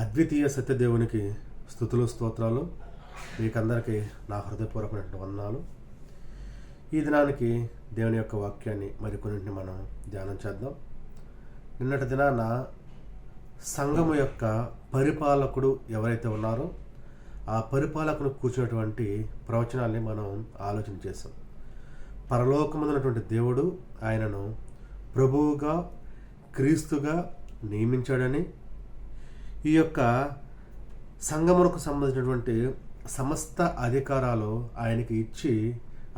అద్వితీయ సత్యదేవునికి స్తుతులు స్తోత్రాలు. మీకందరికీ నా హృదయపూర్వకమైన వందనాలు. ఈ దినానికి దేవుని యొక్క వాక్యాన్ని మరికొన్నింటిని మనం ధ్యానం చేద్దాం. నిన్నటి దినాన సంఘము యొక్క పరిపాలకుడు ఎవరైతే ఉన్నారో ఆ పరిపాలకుడు కూర్చున్నటువంటి ప్రవచనాల్ని మనం ఆలోచన చేస్తాం. పరలోకమున్నటువంటి దేవుడు ఆయనను ప్రభువుగా క్రీస్తుగా నియమించాడని, ఈ యొక్క సంఘమునకు సంబంధించినటువంటి సమస్త అధికారాలు ఆయనకి ఇచ్చి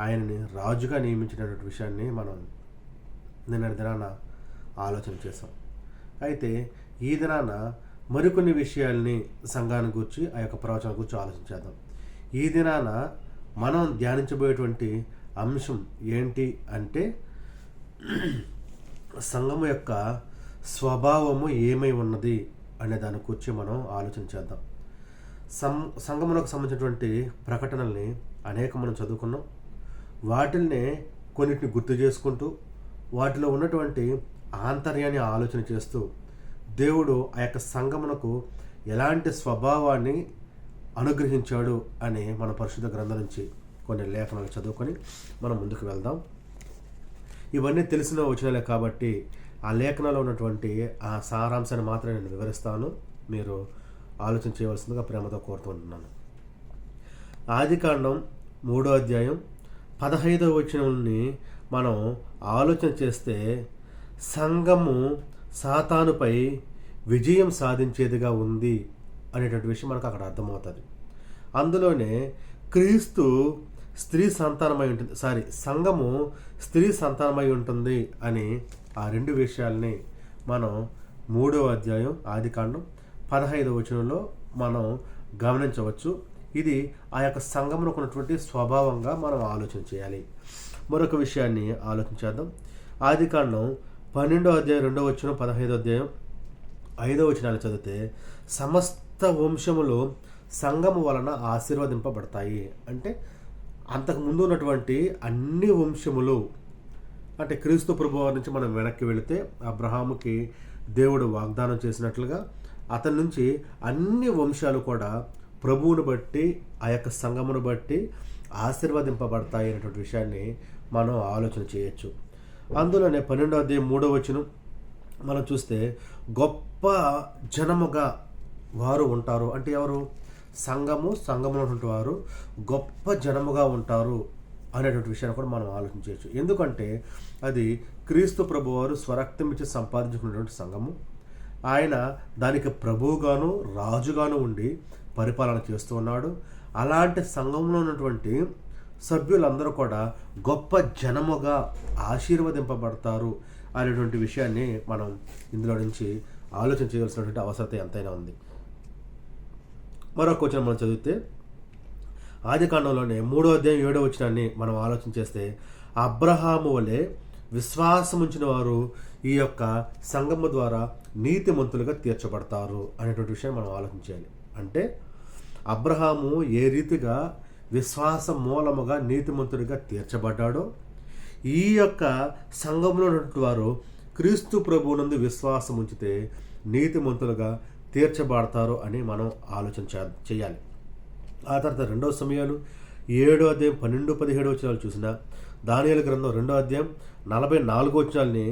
ఆయనని రాజుగా నియమించినటువంటి విషయాన్ని మనం నిన్నటి దినాన ఆలోచన చేసాం. అయితే ఈ దినాన మరికొన్ని విషయాల్ని సంఘాన్ని గురించి ఆ యొక్క ప్రవచనం గురించి ఆలోచించేద్దాం. ఈ దినాన మనం ధ్యానించబోయేటువంటి అంశం ఏంటి అంటే, సంఘము యొక్క స్వభావము ఏమై ఉన్నది అనే దాని గురించి మనం ఆలోచన చేద్దాం. సంఘమునకు సంబంధించినటువంటి ప్రకటనల్ని అనేక మనం చదువుకున్నాం. వాటిల్ని కొన్నిటిని గుర్తు చేసుకుంటూ వాటిలో ఉన్నటువంటి ఆంతర్యాన్ని ఆలోచన చేస్తూ దేవుడు ఆ యొక్క సంఘమునకు ఎలాంటి స్వభావాన్ని అనుగ్రహించాడు అని మన పరిశుద్ధ గ్రంథం నుంచి కొన్ని లేఖనాలు చదువుకొని మనం ముందుకు వెళ్దాం. ఇవన్నీ తెలిసిన వచనాలే కాబట్టి ఆ లేఖనాల్లో ఉన్నటువంటి ఆ సారాంశాన్ని మాత్రమే నేను వివరిస్తాను. మీరు ఆలోచన చేయవలసిందిగా ప్రేమతో కోరుతుంటున్నాను. ఆదికాండం 3వ అధ్యాయం 15వ వచనాన్ని మనం ఆలోచన చేస్తే, సంఘము సాతానుపై విజయం సాధించేదిగా ఉంది అనేటువంటి విషయం మనకు అక్కడ అర్థమవుతుంది. అందులోనే క్రీస్తు స్త్రీ సంతానమై ఉంటుంది, సంఘము స్త్రీ సంతానమై ఉంటుంది అని ఆ రెండు విషయాల్ని మనం 3వ అధ్యాయం ఆదికాండం 15వ వచనంలో మనం గమనించవచ్చు. ఇది ఆ యొక్క సంఘమునకు ఉన్నటువంటి స్వభావంగా మనం ఆలోచన చేయాలి. మరొక విషయాన్ని ఆలోచించేద్దాం. ఆదికాండం 12వ అధ్యాయం 2వ వచనం, 15వ అధ్యాయం 5వ వచనాలు చదివితే, సమస్త వంశములు సంఘము వలన ఆశీర్వదింపబడతాయి. అంటే అంతకుముందు ఉన్నటువంటి అన్ని వంశములు, అంటే క్రీస్తు ప్రభువు నుంచి మనం వెనక్కి వెళితే అబ్రహాముకి దేవుడు వాగ్దానం చేసినట్లుగా అతని నుంచి అన్ని వంశాలు కూడా ప్రభువును బట్టి ఆ యొక్క సంఘమును బట్టి ఆశీర్వదింపబడతాయి అనేటువంటి విషయాన్ని మనం ఆలోచన చేయొచ్చు. అందులోనే 12వ అధ్యాయం 3వ వచనం మనం చూస్తే, గొప్ప జనముగా వారు ఉంటారు. అంటే ఎవరు? సంఘములో ఉన్నటువంటి వారు గొప్ప జనముగా ఉంటారు అనేటువంటి విషయాన్ని కూడా మనం ఆలోచించవచ్చు. ఎందుకంటే అది క్రీస్తు ప్రభు వారు స్వరక్తం ఇచ్చి సంపాదించుకున్నటువంటి సంఘము. ఆయన దానికి ప్రభువుగాను రాజుగాను ఉండి పరిపాలన చేస్తూ ఉన్నాడు. అలాంటి సంఘంలో ఉన్నటువంటి సభ్యులందరూ కూడా గొప్ప జనముగా ఆశీర్వదింపబడతారు అనేటువంటి విషయాన్ని మనం ఇందులో నుంచి ఆలోచన చేయవలసినటువంటి అవసరత ఎంతైనా ఉంది. మరొక వచనం మనం చదివితే, ఆదికాండంలోనే 3వ అధ్యాయం 7వ వచనాన్ని మనం ఆలోచన చేస్తే, అబ్రహాము వలె విశ్వాసం ఉంచిన వారు ఈ యొక్క సంఘము ద్వారా నీతిమంతులుగా తీర్చబడతారు అనేటువంటి విషయం మనం ఆలోచించాలి. అంటే అబ్రహాము ఏ రీతిగా విశ్వాసం మూలముగా నీతిమంతుడిగా తీర్చబడ్డాడో, ఈ యొక్క సంఘంలో ఉన్నటువంటి వారు క్రీస్తు ప్రభువునందు విశ్వాసం ఉంచితే నీతిమంతులుగా తీర్చబడతారు అని మనం ఆలోచన చేయాలి. ఆ తర్వాత 2వ సమయాలు 7వ అధ్యాయం 12-17 వచనాలు చూసిన, దానియేలు గ్రంథం 2వ అధ్యాయం 44 వచనాల్ని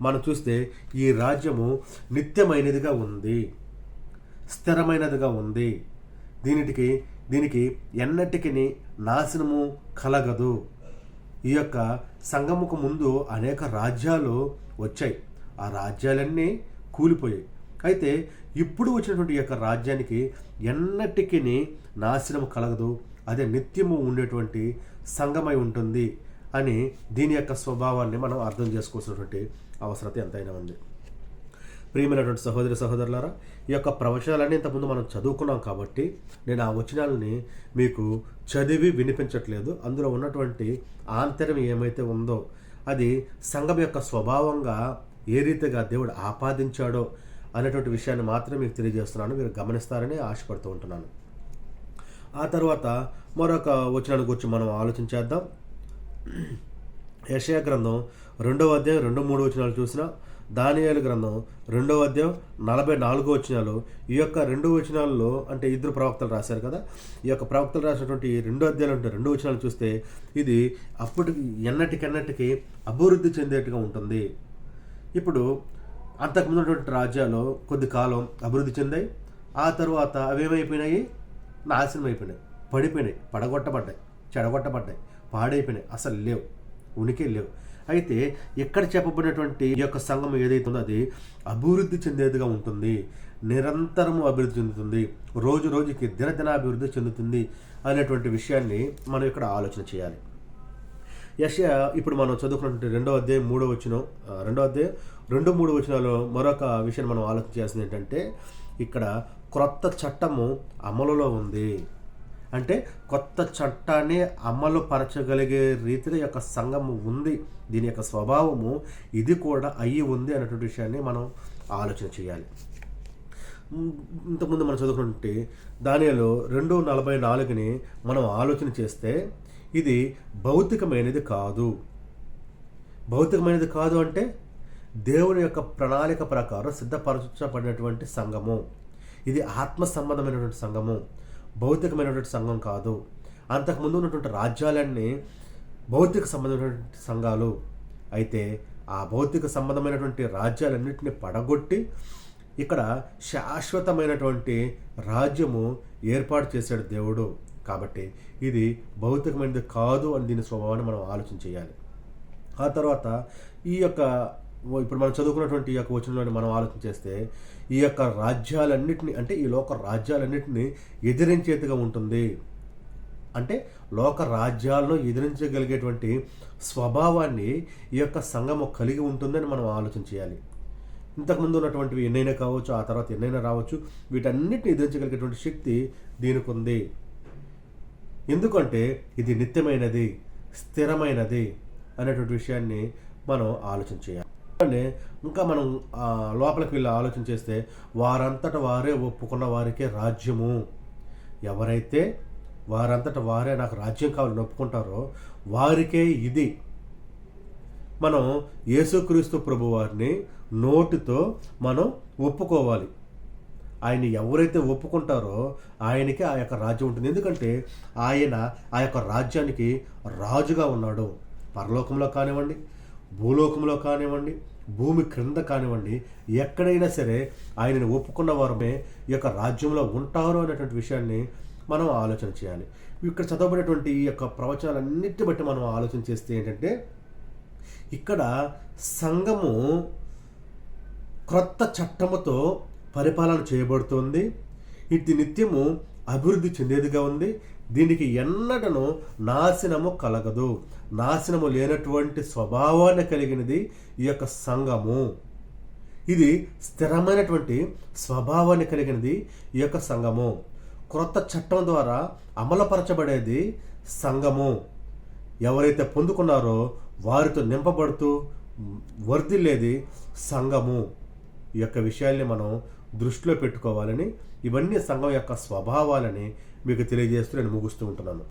మనం చూస్తే, ఈ రాజ్యము నిత్యమైనదిగా ఉంది, స్థిరమైనదిగా ఉంది, దీనికి ఎన్నటికి నాశనము కలగదు. ఈ యొక్క సంఘముకు ముందు అనేక రాజ్యాలు వచ్చాయి, ఆ రాజ్యాలన్నీ కూలిపోయాయి. అయితే ఇప్పుడు వచ్చినటువంటి ఈ యొక్క రాజ్యానికి ఎన్నటికి నాశనం కలగదు, అదే నిత్యము ఉండేటువంటి సంఘమై ఉంటుంది అని దీని యొక్క స్వభావాన్ని మనం అర్థం చేసుకోవాల్సినటువంటి అవసరత ఎంతైనా ఉంది. ప్రియమైనటువంటి సహోదరి సహోదరులారా, ఈ యొక్క ప్రవచనాలన్నీ ఇంతకుముందు మనం చదువుకున్నాం కాబట్టి నేను ఆ వచనాలని మీకు చదివి వినిపించట్లేదు. అందులో ఉన్నటువంటి ఆంతర్యం ఏమైతే ఉందో అది సంఘం యొక్క స్వభావంగా ఏ రీతిగా దేవుడు ఆపాదించాడో అనేటువంటి విషయాన్ని మాత్రమే మీకు తెలియజేస్తున్నాను. మీరు గమనిస్తారని ఆశపడుతూ ఉంటున్నాను. ఆ తర్వాత మరొక వచనాన్ని గురించి మనం ఆలోచించేద్దాం. యెషయా గ్రంథం 2వ అధ్యాయం 2-3 వచనాలు చూసినా, దానియేలు గ్రంథం 2వ అధ్యాయం 44 వచనాలు. ఈ యొక్క 2 వచనాల్లో అంటే ఇద్దరు ప్రవక్తలు రాశారు కదా, ఈ యొక్క ప్రవక్తలు రాసినటువంటి 2 అధ్యాయాలు అంటే 2 వచనాలు చూస్తే ఇది అప్పటికి ఎన్నటికెన్నటికి అభివృద్ధి చెందేట్టుగా ఉంటుంది. ఇప్పుడు అంతకుముందు ఉన్నటువంటి రాజ్యాలు కొద్ది కాలం అభివృద్ధి చెందాయి, ఆ తర్వాత అవేమైపోయినాయి, నాశనం అయిపోయినాయి, పడిపోయినాయి, పడగొట్టబడ్డాయి, చెడగొట్టబడ్డాయి, పాడైపోయినాయి, అసలు లేవు, ఉనికి లేవు. అయితే ఇక్కడ చెప్పబడినటువంటి ఈ యొక్క సంఘం ఏదైతే ఉందో అది అభివృద్ధి చెందేదిగా ఉంటుంది, నిరంతరము అభివృద్ధి చెందుతుంది, రోజు రోజుకి దినదినాభివృద్ధి చెందుతుంది అనేటువంటి విషయాన్ని మనం ఇక్కడ ఆలోచన చేయాలి. యెషయా ఇప్పుడు మనం చదువుకున్నటువంటి 2వ అధ్యాయం 3వ వచనం, 2వ అధ్యాయం 2-3 వచనాల్లో మరొక విషయాన్ని మనం ఆలోచన చేయాల్సింది ఏంటంటే, ఇక్కడ క్రొత్త చట్టము అమలులో ఉంది. అంటే కొత్త చట్టాన్ని అమలు పరచగలిగే రీతిలో ఈ యొక్క సంఘము ఉంది, దీని యొక్క స్వభావము ఇది కూడా అయ్యి ఉంది అనేటువంటి విషయాన్ని మనం ఆలోచన చేయాలి. ఇంతకుముందు మనం చదువుకుంటే దానియేలు 2:44 మనం ఆలోచన చేస్తే ఇది భౌతికమైనది కాదు. భౌతికమైనది కాదు అంటే దేవుని యొక్క ప్రణాళిక ప్రకారం సిద్ధపరచబడినటువంటి సంఘము, ఇది ఆత్మ సంబంధమైనటువంటి సంఘము, భౌతికమైనటువంటి సంఘం కాదు. అంతకుముందు ఉన్నటువంటి రాజ్యాలన్నీ భౌతిక సంబంధమైనటువంటి సంఘాలు. అయితే ఆ భౌతిక సంబంధమైనటువంటి రాజ్యాలన్నింటినీ పడగొట్టి ఇక్కడ శాశ్వతమైనటువంటి రాజ్యము ఏర్పాటు చేశాడు దేవుడు. కాబట్టి ఇది భౌతికమైనది కాదు అని దీని స్వభావాన్ని మనం ఆలోచన చేయాలి. ఆ తర్వాత ఈ యొక్క ఇప్పుడు మనం చదువుకున్నటువంటి ఈ యొక్క వచనంలోని మనం ఆలోచన చేస్తే ఈ యొక్క రాజ్యాలన్నింటినీ అంటే ఈ లోక రాజ్యాలన్నింటినీ ఎదిరించేదిగా ఉంటుంది. అంటే లోక రాజ్యాలను ఎదిరించగలిగేటువంటి స్వభావాన్ని ఈ యొక్క సంఘము కలిగి ఉంటుందని మనం ఆలోచన చేయాలి. ఇంతకుముందు ఉన్నటువంటివి ఎన్నైనా కావచ్చు, ఆ తర్వాత ఎన్నైనా రావచ్చు, వీటన్నిటిని ఎదిరించగలిగేటువంటి శక్తి దీనికి ఉంది. ఎందుకంటే ఇది నిత్యమైనది, స్థిరమైనది అనేటువంటి విషయాన్ని మనం ఆలోచన చేయాలి. ఇంకా మనం లోపలికి వెళ్ళి ఆలోచన చేస్తే వారంతట వారే ఒప్పుకున్న వారికే రాజ్యము. ఎవరైతే వారంతట వారే నాకు రాజ్యం కావాలని ఒప్పుకుంటారో వారికే ఇది. మనం యేసుక్రీస్తు ప్రభు వారిని నోటితో మనం ఒప్పుకోవాలి. ఆయన ఎవరైతే ఒప్పుకుంటారో ఆయనకి ఆ యొక్క రాజ్యం ఉంటుంది. ఎందుకంటే ఆయన ఆ యొక్క రాజ్యానికి రాజుగా ఉన్నాడు. పరలోకంలో కానివ్వండి, భూలోకంలో కానివ్వండి, భూమి క్రింద కానివ్వండి, ఎక్కడైనా సరే ఆయనని ఒప్పుకున్న వారమే ఈ యొక్క రాజ్యంలో ఉంటారు అనేటువంటి విషయాన్ని మనం ఆలోచన చేయాలి. ఇక్కడ చదవబడినటువంటి ఈ యొక్క ప్రవచనాలన్నిటి బట్టి మనం ఆలోచన చేస్తే ఏంటంటే, ఇక్కడ సంఘము క్రొత్త చట్టముతో పరిపాలన చేయబడుతుంది. ఇది నిత్యము అభివృద్ధి చెందేదిగా ఉంది. దీనికి ఎన్నడను నాశనము కలగదు. నాశనము లేనటువంటి స్వభావాన్ని కలిగినది ఈ యొక్క సంఘము. ఇది స్థిరమైనటువంటి స్వభావాన్ని కలిగినది ఈ యొక్క సంఘము. క్రొత్త చట్టం ద్వారా అమలుపరచబడేది సంఘము. ఎవరైతే పొందుకున్నారో వారితో నింపబడుతూ వర్ధిల్లేది సంఘము. ఈ యొక్క విషయాల్ని మనం దృష్టిలో పెట్టుకోవాలని, ఇవన్నీ సంఘం యొక్క స్వభావాలని మీకు తెలియజేస్తూ నేను ముగిస్తూ ఉంటున్నాను.